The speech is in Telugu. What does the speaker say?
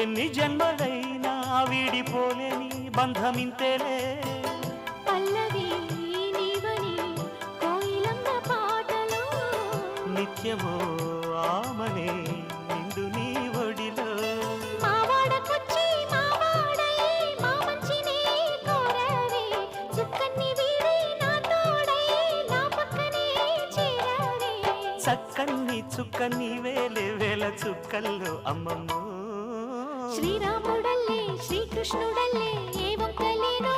ఎన్ని జన్మలైనా వీడిపోలేని బంధమింతేలే పల్లవి నీవని కోయిలమ్మ పాటలో నిత్యమో ఆమనే నిండు నీ ఒడిలో మా వాడకొచ్చి మా వాడై మా మంచినే కోరవే చుక్కని వీడి నా తోడై నా పక్కనే చేరవే చక్కని చుక్కని వేలే వేల చుక్కల్లో అమ్మమ్మో శ్రీరాముడల్లే శ్రీకృష్ణుడల్లే ఏ ఒక్కలేనో